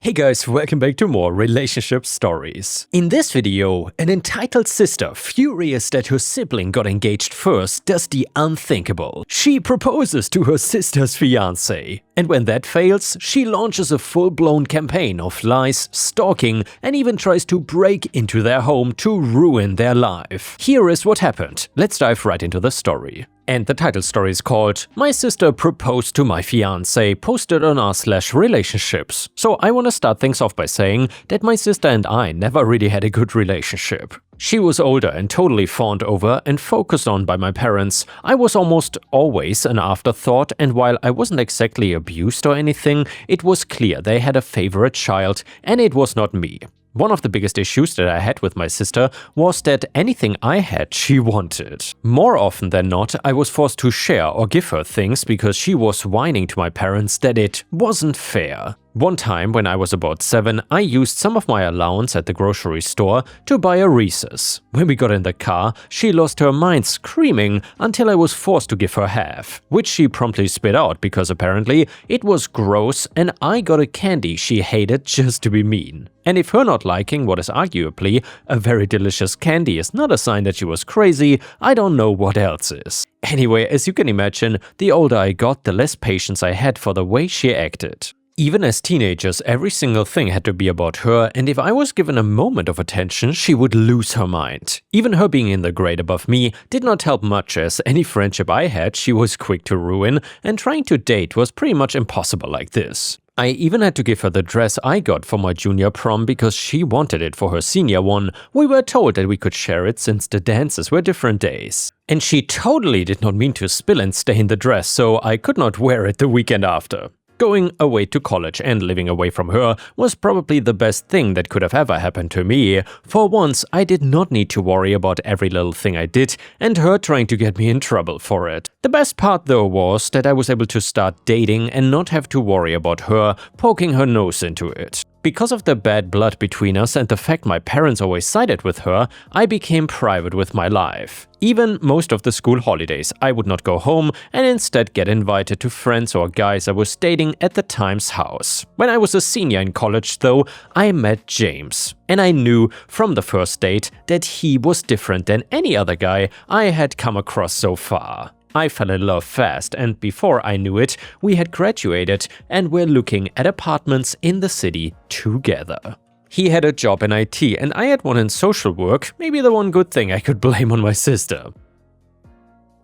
Hey guys, welcome back to more relationship stories. In this video, an entitled sister, furious that her sibling got engaged first, does the unthinkable. She proposes to her sister's fiancé. And when that fails, she launches a full-blown campaign of lies, stalking, and even tries to break into their home to ruin their life. Here is what happened. Let's dive right into the story. And the title story is called My Sister Proposed to My Fiancé, posted on r/relationships. So I want to start things off by saying that my sister and I never really had a good relationship. She was older and totally fawned over and focused on by my parents. I was almost always an afterthought, and while I wasn't exactly abused or anything, it was clear they had a favorite child, and it was not me. One of the biggest issues that I had with my sister was that anything I had, she wanted. More often than not, I was forced to share or give her things because she was whining to my parents that it wasn't fair. One time, when I was about 7, I used some of my allowance at the grocery store to buy a Reese's. When we got in the car, she lost her mind screaming until I was forced to give her half, which she promptly spit out because apparently it was gross and I got a candy she hated just to be mean. And if her not liking what is arguably a very delicious candy is not a sign that she was crazy, I don't know what else is. Anyway, as you can imagine, the older I got, the less patience I had for the way she acted. Even as teenagers, every single thing had to be about her, and if I was given a moment of attention, she would lose her mind. Even her being in the grade above me did not help much, as any friendship I had she was quick to ruin, and trying to date was pretty much impossible like this. I even had to give her the dress I got for my junior prom because she wanted it for her senior one. We were told that we could share it since the dances were different days. And she totally did not mean to spill and stain the dress, so I could not wear it the weekend after. Going away to college and living away from her was probably the best thing that could have ever happened to me. For once, I did not need to worry about every little thing I did and her trying to get me in trouble for it. The best part though was that I was able to start dating and not have to worry about her poking her nose into it. Because of the bad blood between us and the fact my parents always sided with her, I became private with my life. Even most of the school holidays, I would not go home and instead get invited to friends or guys I was dating at the time's house. When I was a senior in college though, I met James. And I knew from the first date that he was different than any other guy I had come across so far. I fell in love fast, and before I knew it, we had graduated and were looking at apartments in the city together. He had a job in IT and I had one in social work, maybe the one good thing I could blame on my sister.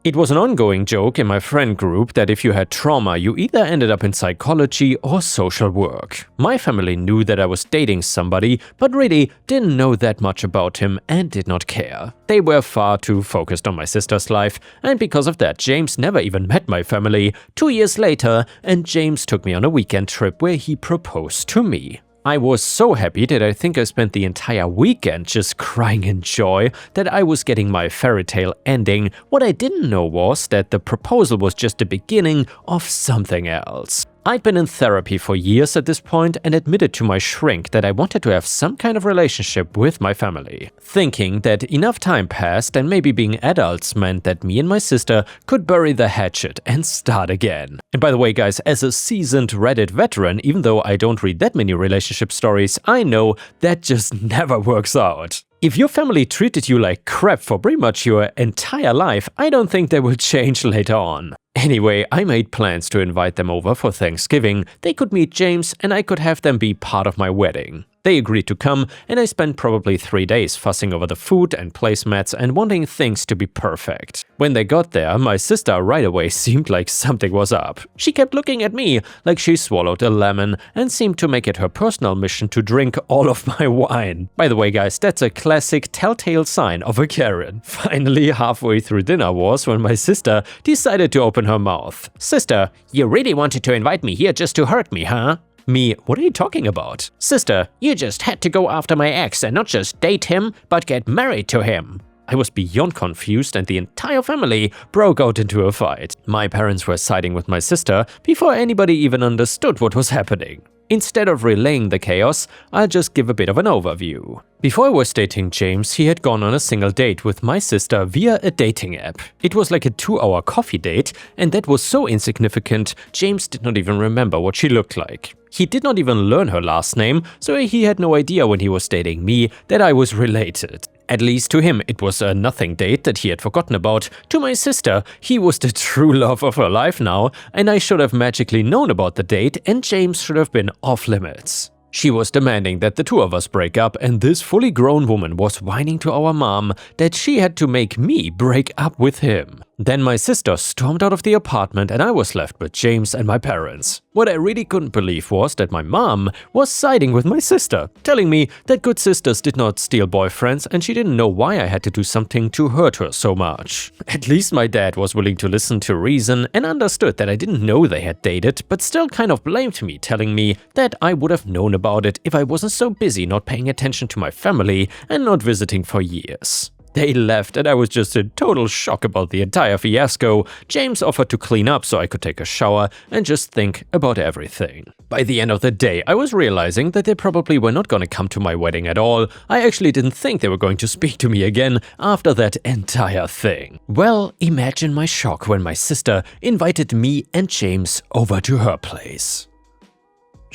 It was an ongoing joke in my friend group that if you had trauma, you either ended up in psychology or social work. My family knew that I was dating somebody, but really didn't know that much about him and did not care. They were far too focused on my sister's life, and because of that, James never even met my family. 2 years later, and James took me on a weekend trip where he proposed to me. I was so happy that I think I spent the entire weekend just crying in joy that I was getting my fairy tale ending. What I didn't know was that the proposal was just the beginning of something else. I'd been in therapy for years at this point and admitted to my shrink that I wanted to have some kind of relationship with my family. Thinking that enough time passed and maybe being adults meant that me and my sister could bury the hatchet and start again. And by the way guys, as a seasoned Reddit veteran, even though I don't read that many relationship stories, I know that just never works out. If your family treated you like crap for pretty much your entire life, I don't think they will change later on. Anyway, I made plans to invite them over for Thanksgiving. They could meet James and I could have them be part of my wedding. They agreed to come, and I spent probably 3 days fussing over the food and placemats and wanting things to be perfect. When they got there, my sister right away seemed like something was up. She kept looking at me like she swallowed a lemon and seemed to make it her personal mission to drink all of my wine. By the way guys, that's a classic telltale sign of a Karen. Finally, halfway through dinner was when my sister decided to open her mouth. "Sister, you really wanted to invite me here just to hurt me, huh?" Me, what are you talking about? "Sister, you just had to go after my ex and not just date him, but get married to him." I was beyond confused and the entire family broke out into a fight. My parents were siding with my sister before anybody even understood what was happening. Instead of relaying the chaos, I'll just give a bit of an overview. Before I was dating James, he had gone on a single date with my sister via a dating app. It was like a 2-hour coffee date, and that was so insignificant, James did not even remember what she looked like. He did not even learn her last name, so he had no idea when he was dating me that I was related. At least to him, it was a nothing date that he had forgotten about. To my sister, he was the true love of her life now, and I should have magically known about the date, and James should have been off limits. She was demanding that the two of us break up, and this fully grown woman was whining to our mom that she had to make me break up with him. Then my sister stormed out of the apartment and I was left with James and my parents. What I really couldn't believe was that my mom was siding with my sister, telling me that good sisters did not steal boyfriends and she didn't know why I had to do something to hurt her so much. At least my dad was willing to listen to reason and understood that I didn't know they had dated, but still kind of blamed me, telling me that I would have known about it if I wasn't so busy not paying attention to my family and not visiting for years. They left and I was just in total shock about the entire fiasco. James offered to clean up so I could take a shower and just think about everything. By the end of the day, I was realizing that they probably were not going to come to my wedding at all. I actually didn't think they were going to speak to me again after that entire thing. Well, imagine my shock when my sister invited me and James over to her place.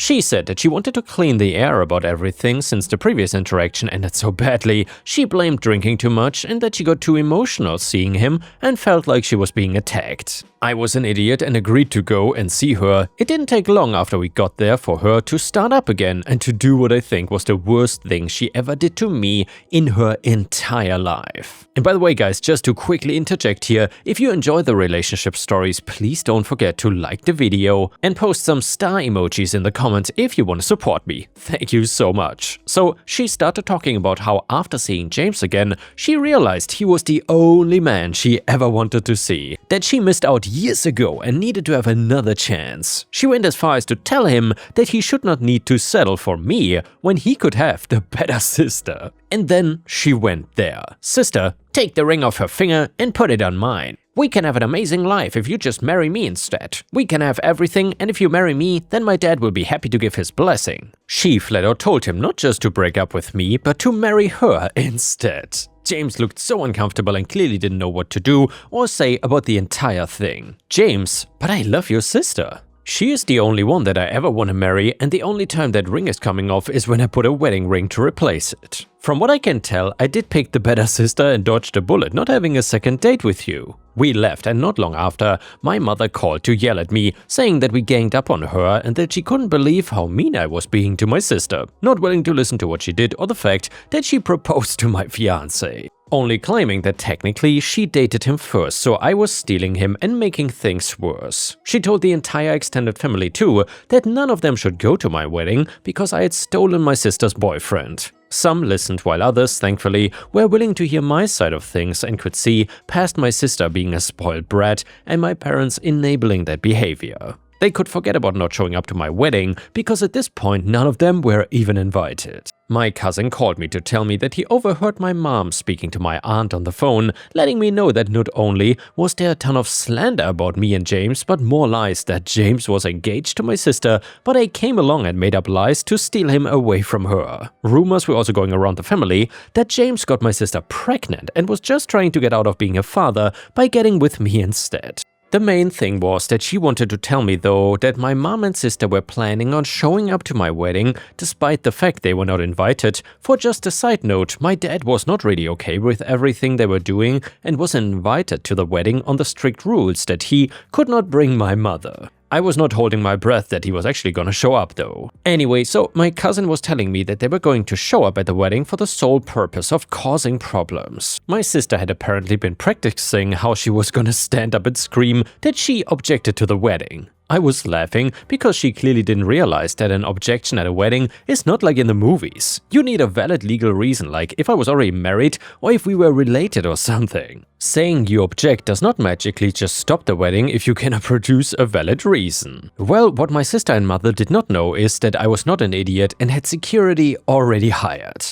She said that she wanted to clean the air about everything since the previous interaction ended so badly. She blamed drinking too much and that she got too emotional seeing him and felt like she was being attacked. I was an idiot and agreed to go and see her. It didn't take long after we got there for her to start up again and to do what I think was the worst thing she ever did to me in her entire life. And by the way guys, just to quickly interject here, if you enjoy the relationship stories, please don't forget to like the video and post some star emojis in the comments if you want to support me. Thank you so much. So she started talking about how after seeing James again, she realized he was the only man she ever wanted to see, that she missed out years ago and needed to have another chance. She went as far as to tell him that he should not need to settle for me when he could have the better sister. And then she went there. Sister, take the ring off her finger and put it on mine. We can have an amazing life if you just marry me instead. We can have everything, and if you marry me, then my dad will be happy to give his blessing. She flat out told him not just to break up with me, but to marry her instead. James looked so uncomfortable and clearly didn't know what to do or say about the entire thing. James, but I love your sister. She is the only one that I ever want to marry, and the only time that ring is coming off is when I put a wedding ring to replace it. From what I can tell, I did pick the better sister and dodged a bullet not having a second date with you. We left, and not long after, my mother called to yell at me, saying that we ganged up on her and that she couldn't believe how mean I was being to my sister, not willing to listen to what she did or the fact that she proposed to my fiancé. Only claiming that technically she dated him first, so I was stealing him and making things worse. She told the entire extended family too that none of them should go to my wedding because I had stolen my sister's boyfriend. Some listened while others, thankfully, were willing to hear my side of things and could see past my sister being a spoiled brat and my parents enabling that behavior. They could forget about not showing up to my wedding because at this point none of them were even invited. My cousin called me to tell me that he overheard my mom speaking to my aunt on the phone, letting me know that not only was there a ton of slander about me and James, but more lies that James was engaged to my sister, but I came along and made up lies to steal him away from her. Rumors were also going around the family that James got my sister pregnant and was just trying to get out of being a father by getting with me instead. The main thing was that she wanted to tell me though that my mom and sister were planning on showing up to my wedding despite the fact they were not invited. For just a side note, my dad was not really okay with everything they were doing and was invited to the wedding on the strict rules that he could not bring my mother. I was not holding my breath that he was actually gonna show up though. Anyway, so my cousin was telling me that they were going to show up at the wedding for the sole purpose of causing problems. My sister had apparently been practicing how she was gonna stand up and scream that she objected to the wedding. I was laughing because she clearly didn't realize that an objection at a wedding is not like in the movies. You need a valid legal reason, like if I was already married or if we were related or something. Saying you object does not magically just stop the wedding if you cannot produce a valid reason. Well, what my sister and mother did not know is that I was not an idiot and had security already hired.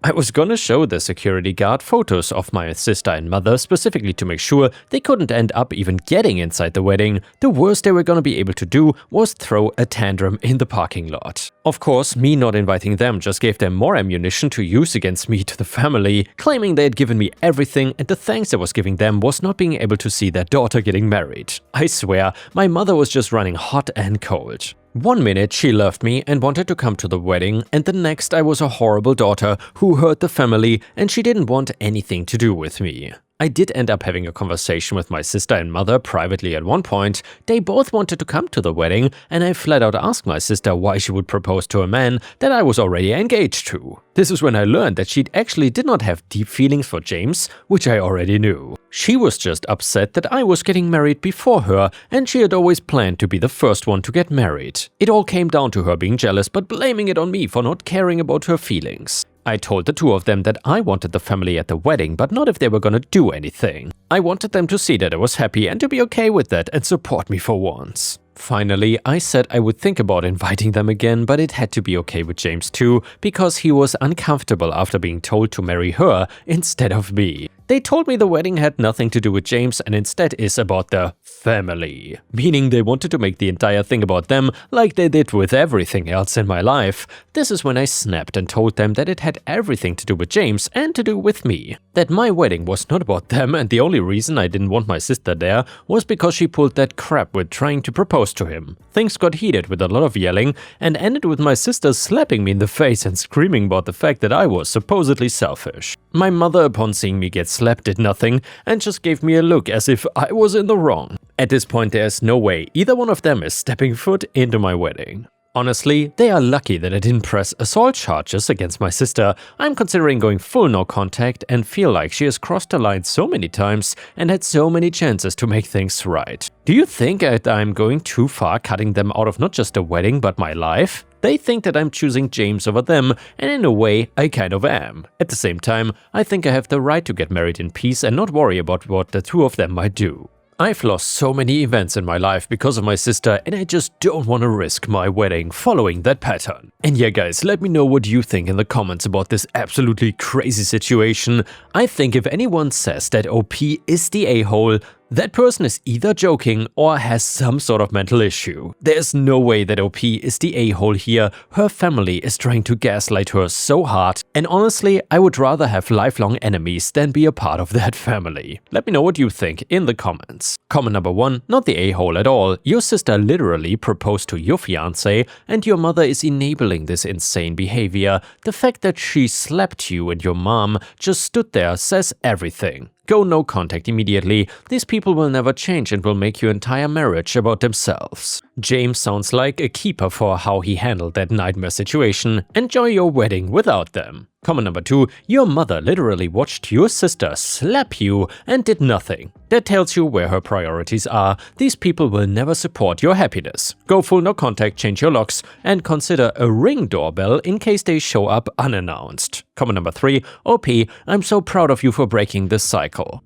I was gonna show the security guard photos of my sister and mother specifically to make sure they couldn't end up even getting inside the wedding. The worst they were gonna be able to do was throw a tantrum in the parking lot. Of course, me not inviting them just gave them more ammunition to use against me to the family, claiming they had given me everything and the thanks I was giving them was not being able to see their daughter getting married. I swear, my mother was just running hot and cold. One minute she loved me and wanted to come to the wedding, and the next I was a horrible daughter who hurt the family and she didn't want anything to do with me. I did end up having a conversation with my sister and mother privately at one point. They both wanted to come to the wedding, and I flat out asked my sister why she would propose to a man that I was already engaged to. This is when I learned that she actually did not have deep feelings for James, which I already knew. She was just upset that I was getting married before her, and she had always planned to be the first one to get married. It all came down to her being jealous but blaming it on me for not caring about her feelings. I told the two of them that I wanted the family at the wedding, but not if they were gonna do anything. I wanted them to see that I was happy and to be okay with that and support me for once. Finally, I said I would think about inviting them again, but it had to be okay with James too, because he was uncomfortable after being told to marry her instead of me. They told me the wedding had nothing to do with James and instead is about the family, meaning they wanted to make the entire thing about them like they did with everything else in my life. This is when I snapped and told them that it had everything to do with James and to do with me. That my wedding was not about them, and the only reason I didn't want my sister there was because she pulled that crap with trying to propose to him. Things got heated with a lot of yelling and ended with my sister slapping me in the face and screaming about the fact that I was supposedly selfish. My mother, upon seeing me get slapped, did nothing and just gave me a look as if I was in the wrong. At this point, there is no way either one of them is stepping foot into my wedding. Honestly, they are lucky that I didn't press assault charges against my sister. I'm considering going full no contact and feel like she has crossed the line so many times and had so many chances to make things right. Do you think that I'm going too far cutting them out of not just a wedding but my life? They think that I'm choosing James over them, and in a way, I kind of am. At the same time, I think I have the right to get married in peace and not worry about what the two of them might do. I've lost so many events in my life because of my sister, and I just don't want to risk my wedding following that pattern. And yeah guys, let me know what you think in the comments about this absolutely crazy situation. I think if anyone says that OP is the a-hole, that person is either joking or has some sort of mental issue. There's no way that OP is the a-hole here. Her family is trying to gaslight her so hard, and honestly, I would rather have lifelong enemies than be a part of that family. Let me know what you think in the comments. Comment number 1, not the a-hole at all. Your sister literally proposed to your fiancé, and your mother is enabling this insane behavior. The fact that she slapped you and your mom just stood there says everything. Go no contact immediately. These people will never change and will make your entire marriage about themselves. James sounds like a keeper for how he handled that nightmare situation. Enjoy your wedding without them. Comment number 2, your mother literally watched your sister slap you and did nothing. That tells you where her priorities are. These people will never support your happiness. Go full no contact, change your locks, and consider a Ring doorbell in case they show up unannounced. Comment number 3, OP, I'm so proud of you for breaking this cycle.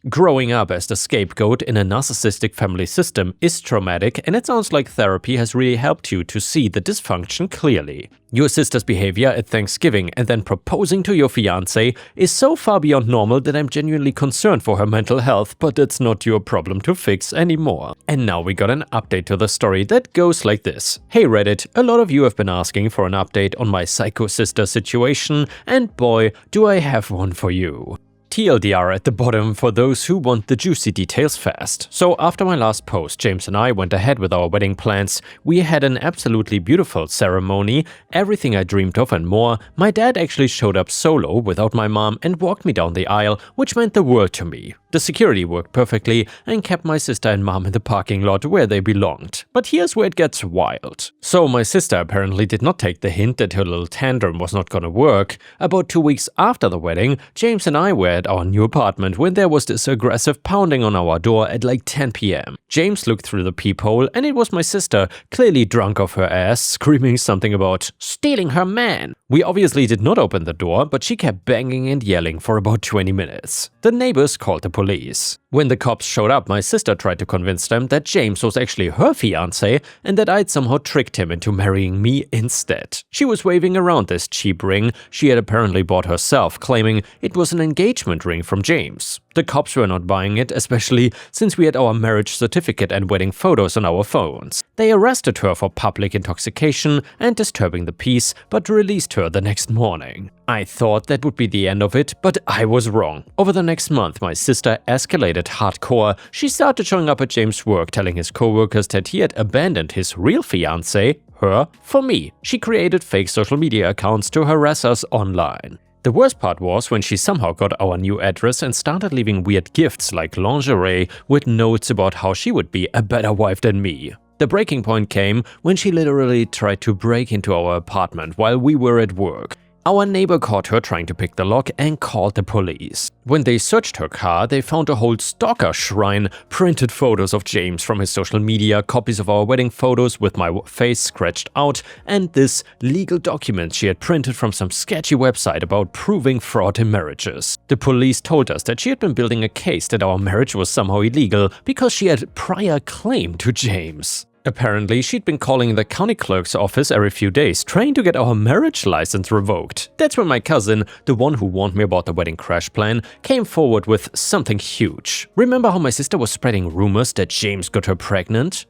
Growing up as the scapegoat in a narcissistic family system is traumatic, and it sounds like therapy has really helped you to see the dysfunction clearly. Your sister's behavior at Thanksgiving and then proposing to your fiancé is so far beyond normal that I'm genuinely concerned for her mental health, but it's not your problem to fix anymore. And now we got an update to the story that goes like this. Hey Reddit, a lot of you have been asking for an update on my psycho sister situation, and boy, do I have one for you. TLDR at the bottom for those who want the juicy details fast. So after my last post, James and I went ahead with our wedding plans. We had an absolutely beautiful ceremony, everything I dreamed of and more. My dad actually showed up solo without my mom and walked me down the aisle, which meant the world to me. The security worked perfectly and kept my sister and mom in the parking lot where they belonged. But here's where it gets wild. So my sister apparently did not take the hint that her little tantrum was not gonna work. About 2 weeks after the wedding, James and I were at our new apartment when there was this aggressive pounding on our door at like 10 p.m. James looked through the peephole and it was my sister, clearly drunk off her ass, screaming something about stealing her man. We obviously did not open the door, but she kept banging and yelling for about 20 minutes. The neighbors called the police. When the cops showed up, my sister tried to convince them that James was actually her fiancé and that I'd somehow tricked him into marrying me instead. She was waving around this cheap ring she had apparently bought herself, claiming it was an engagement ring from James. The cops were not buying it, especially since we had our marriage certificate and wedding photos on our phones. They arrested her for public intoxication and disturbing the peace, but released her the next morning. I thought that would be the end of it, but I was wrong. Over the next month, my sister escalated hardcore. She started showing up at James' work, telling his co-workers that he had abandoned his real fiancé, her, for me. She created fake social media accounts to harass us online. The worst part was when she somehow got our new address and started leaving weird gifts like lingerie with notes about how she would be a better wife than me. The breaking point came when she literally tried to break into our apartment while we were at work. Our neighbor caught her trying to pick the lock and called the police. When they searched her car, they found a whole stalker shrine, printed photos of James from his social media, copies of our wedding photos with my face scratched out, and this legal document she had printed from some sketchy website about proving fraud in marriages. The police told us that she had been building a case that our marriage was somehow illegal because she had prior claim to James. Apparently, she'd been calling the county clerk's office every few days, trying to get our marriage license revoked. That's when my cousin, the one who warned me about the wedding crash plan, came forward with something huge. Remember how my sister was spreading rumors that James got her pregnant?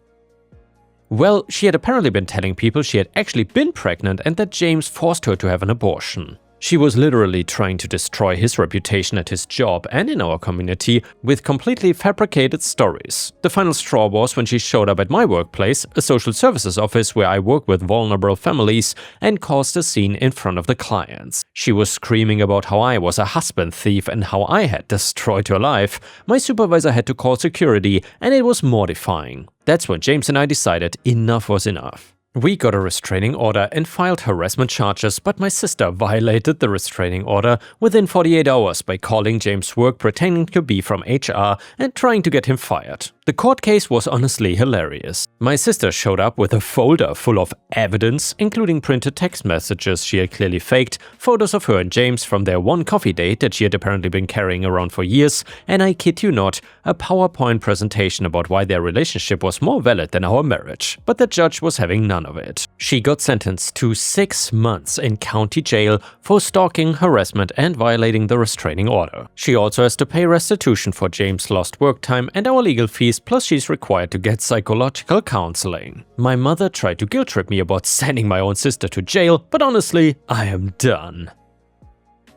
Well, she had apparently been telling people she had actually been pregnant and that James forced her to have an abortion. She was literally trying to destroy his reputation at his job and in our community with completely fabricated stories. The final straw was when she showed up at my workplace, a social services office where I work with vulnerable families, and caused a scene in front of the clients. She was screaming about how I was a husband thief and how I had destroyed her life. My supervisor had to call security, and it was mortifying. That's when James and I decided enough was enough. We got a restraining order and filed harassment charges, but my sister violated the restraining order within 48 hours by calling James' work pretending to be from HR and trying to get him fired. The court case was honestly hilarious. My sister showed up with a folder full of evidence, including printed text messages she had clearly faked, photos of her and James from their one coffee date that she had apparently been carrying around for years, and I kid you not, a PowerPoint presentation about why their relationship was more valid than our marriage. But the judge was having none of it. She got sentenced to 6 months in county jail for stalking, harassment, and violating the restraining order. She also has to pay restitution for James' lost work time and our legal fees, plus she's required to get psychological counseling. My mother tried to guilt trip me about sending my own sister to jail, but honestly, I am done.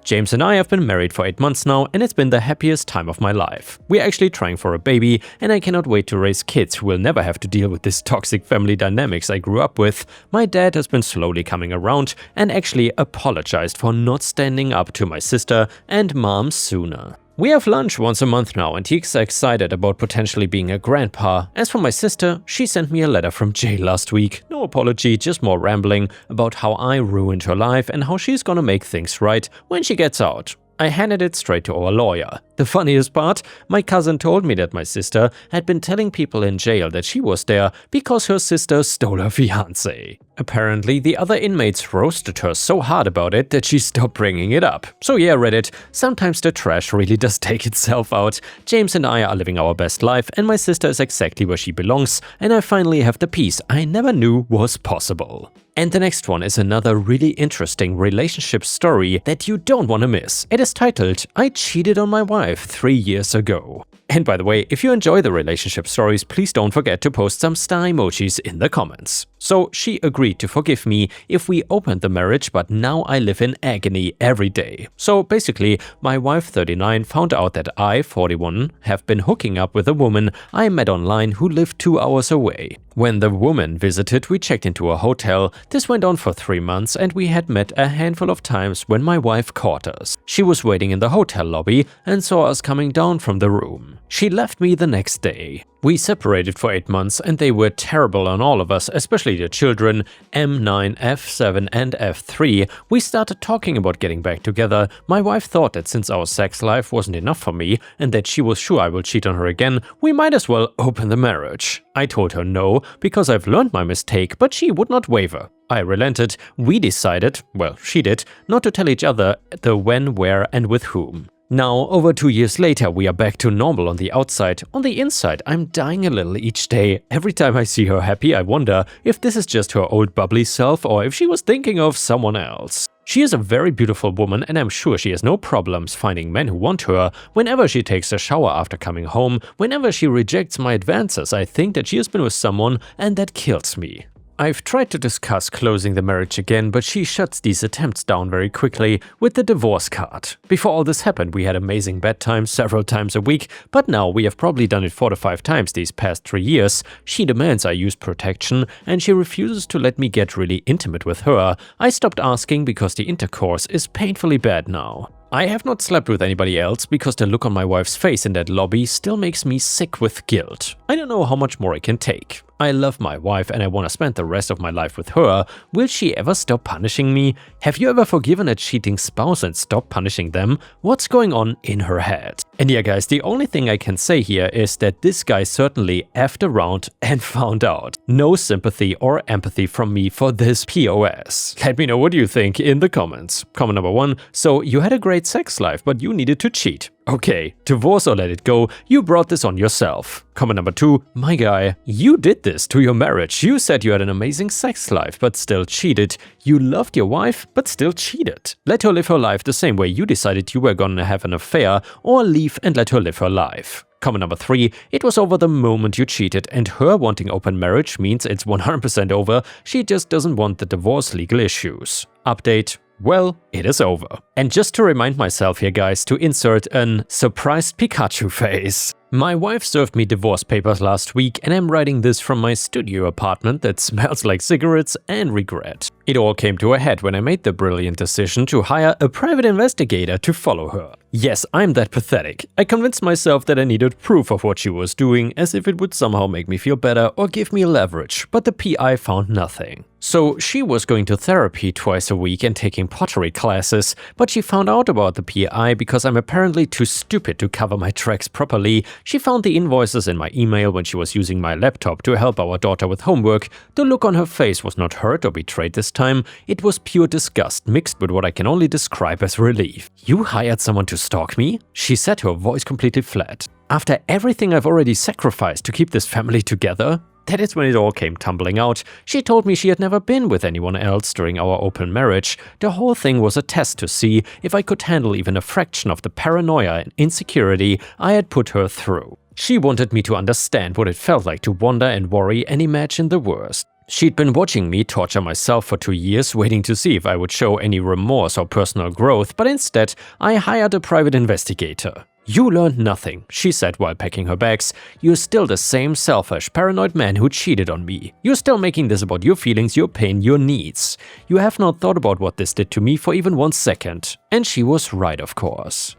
James and I have been married for 8 months now, and it's been the happiest time of my life. We're actually trying for a baby, and I cannot wait to raise kids who will never have to deal with this toxic family dynamics I grew up with. My dad has been slowly coming around and actually apologized for not standing up to my sister and mom sooner. We have lunch once a month now, and he's excited about potentially being a grandpa. As for my sister, she sent me a letter from jail last week. No apology, just more rambling about how I ruined her life and how she's gonna make things right when she gets out. I handed it straight to our lawyer. The funniest part, my cousin told me that my sister had been telling people in jail that she was there because her sister stole her fiancé. Apparently, the other inmates roasted her so hard about it that she stopped bringing it up. So yeah, Reddit, sometimes the trash really does take itself out. James and I are living our best life, and my sister is exactly where she belongs, and I finally have the peace I never knew was possible. And the next one is another really interesting relationship story that you don't want to miss. It is titled, "I cheated on my wife 3 years ago." And by the way, if you enjoy the relationship stories, please don't forget to post some star emojis in the comments. So she agreed to forgive me if we opened the marriage, but now I live in agony every day. So basically, my wife 39 found out that I, 41, have been hooking up with a woman I met online who lived 2 hours away. When the woman visited, we checked into a hotel. This went on for 3 months, and we had met a handful of times when my wife caught us. She was waiting in the hotel lobby and saw us coming down from the room. She left me the next day. We separated for 8 months, and they were terrible on all of us, especially the children, M9, F7 and F3. We started talking about getting back together. My wife thought that since our sex life wasn't enough for me and that she was sure I will cheat on her again, we might as well open the marriage. I told her no, because I've learned my mistake, but she would not waver. I relented. We decided, well, she did, not to tell each other the when, where and with whom. Now, over 2 years later, we are back to normal on the outside. On the inside, I'm dying a little each day. Every time I see her happy, I wonder if this is just her old bubbly self or if she was thinking of someone else. She is a very beautiful woman, and I'm sure she has no problems finding men who want her. Whenever she takes a shower after coming home, whenever she rejects my advances, I think that she has been with someone, and that kills me. I've tried to discuss closing the marriage again, but she shuts these attempts down very quickly with the divorce card. Before all this happened, we had amazing bedtime several times a week, but now we have probably done it 4 to 5 times these past 3 years. She demands I use protection, and she refuses to let me get really intimate with her. I stopped asking because the intercourse is painfully bad now. I have not slept with anybody else because the look on my wife's face in that lobby still makes me sick with guilt. I don't know how much more I can take. I love my wife and I want to spend the rest of my life with her. Will she ever stop punishing me? Have you ever forgiven a cheating spouse and stopped punishing them? What's going on in her head? And yeah guys, the only thing I can say here is that this guy certainly effed around and found out. No sympathy or empathy from me for this POS. Let me know what you think in the comments. Comment number 1, so you had a great sex life but you needed to cheat. Okay, divorce or let it go, you brought this on yourself. Comment number 2, my guy, you did this to your marriage. You said you had an amazing sex life but still cheated. You loved your wife but still cheated. Let her live her life the same way you decided you were gonna have an affair, or leave and let her live her life. Comment number 3, it was over the moment you cheated, and her wanting open marriage means it's 100% over. She just doesn't want the divorce legal issues. Update. Well, it is over. And just to remind myself here guys, to insert an surprised Pikachu face. My wife served me divorce papers last week, and I'm writing this from my studio apartment that smells like cigarettes and regret. It all came to a head when I made the brilliant decision to hire a private investigator to follow her. Yes, I'm that pathetic. I convinced myself that I needed proof of what she was doing, as if it would somehow make me feel better or give me leverage, but the PI found nothing. So she was going to therapy twice a week and taking pottery classes, but she found out about the PI because I'm apparently too stupid to cover my tracks properly. She found the invoices in my email when she was using my laptop to help our daughter with homework. The look on her face was not hurt or betrayed this time. It was pure disgust mixed with what I can only describe as relief. You hired someone to stalk me? She said, her voice completely flat. After everything I've already sacrificed to keep this family together? That is when it all came tumbling out. She told me she had never been with anyone else during our open marriage. The whole thing was a test to see if I could handle even a fraction of the paranoia and insecurity I had put her through. She wanted me to understand what it felt like to wonder and worry and imagine the worst. She'd been watching me torture myself for 2 years, waiting to see if I would show any remorse or personal growth, but instead, I hired a private investigator. You learned nothing, she said while packing her bags. You're still the same selfish, paranoid man who cheated on me. You're still making this about your feelings, your pain, your needs. You have not thought about what this did to me for even 1 second. And she was right, of course.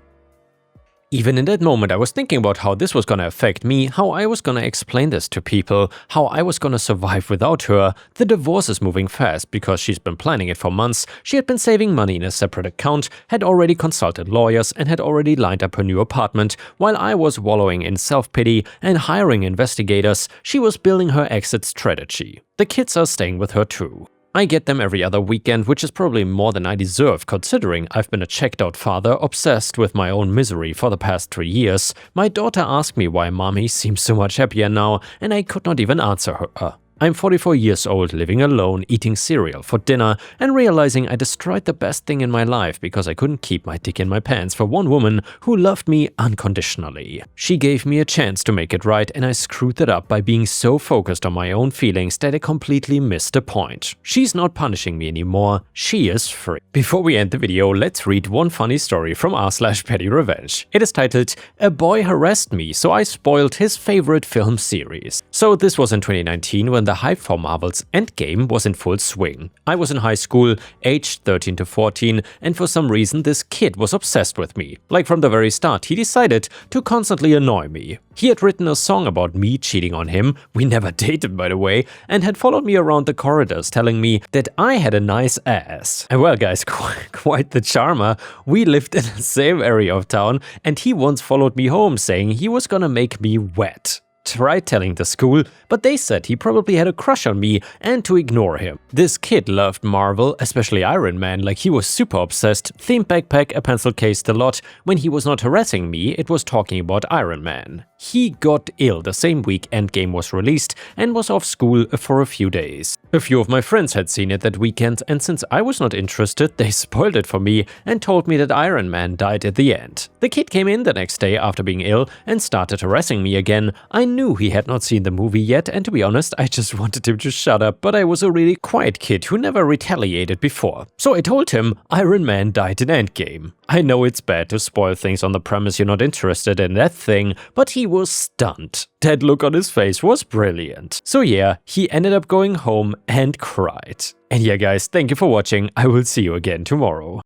Even in that moment, I was thinking about how this was gonna affect me, how I was gonna explain this to people, how I was gonna survive without her. The divorce is moving fast because she's been planning it for months. She had been saving money in a separate account, had already consulted lawyers, and had already lined up her new apartment. While I was wallowing in self-pity and hiring investigators, she was building her exit strategy. The kids are staying with her too. I get them every other weekend, which is probably more than I deserve considering I've been a checked-out father obsessed with my own misery for the past 3 years. My daughter asked me why mommy seems so much happier now, and I could not even answer her. I'm 44 years old, living alone, eating cereal for dinner, and realizing I destroyed the best thing in my life because I couldn't keep my dick in my pants for one woman who loved me unconditionally. She gave me a chance to make it right, and I screwed it up by being so focused on my own feelings that I completely missed the point. She's not punishing me anymore, she is free. Before we end the video, let's read one funny story from r/PettyRevenge. It is titled, "A boy harassed me, so I spoiled his favorite film series." So this was in 2019 when the hype for Marvel's Endgame was in full swing. I was in high school, aged 13 to 14, and for some reason this kid was obsessed with me. Like from the very start, he decided to constantly annoy me. He had written a song about me cheating on him, we never dated by the way, and had followed me around the corridors telling me that I had a nice ass. And well guys, quite the charmer. We lived in the same area of town, and he once followed me home saying he was gonna make me wet. tried telling the school, but they said he probably had a crush on me and to ignore him. This kid loved Marvel, especially Iron Man, like he was super obsessed, themed backpack, a pencil case, the lot. When he was not harassing me, it was talking about Iron Man. He got ill the same week Endgame was released and was off school for a few days. A few of my friends had seen it that weekend, and since I was not interested, they spoiled it for me and told me that Iron Man died at the end. The kid came in the next day after being ill and started harassing me again. I knew he had not seen the movie yet, and to be honest, I just wanted him to shut up, but I was a really quiet kid who never retaliated before. So I told him Iron Man died in Endgame. I know it's bad to spoil things on the premise you're not interested in that thing, but he was stunned. That look on his face was brilliant. So yeah, he ended up going home and cried. And yeah guys, thank you for watching. I will see you again tomorrow.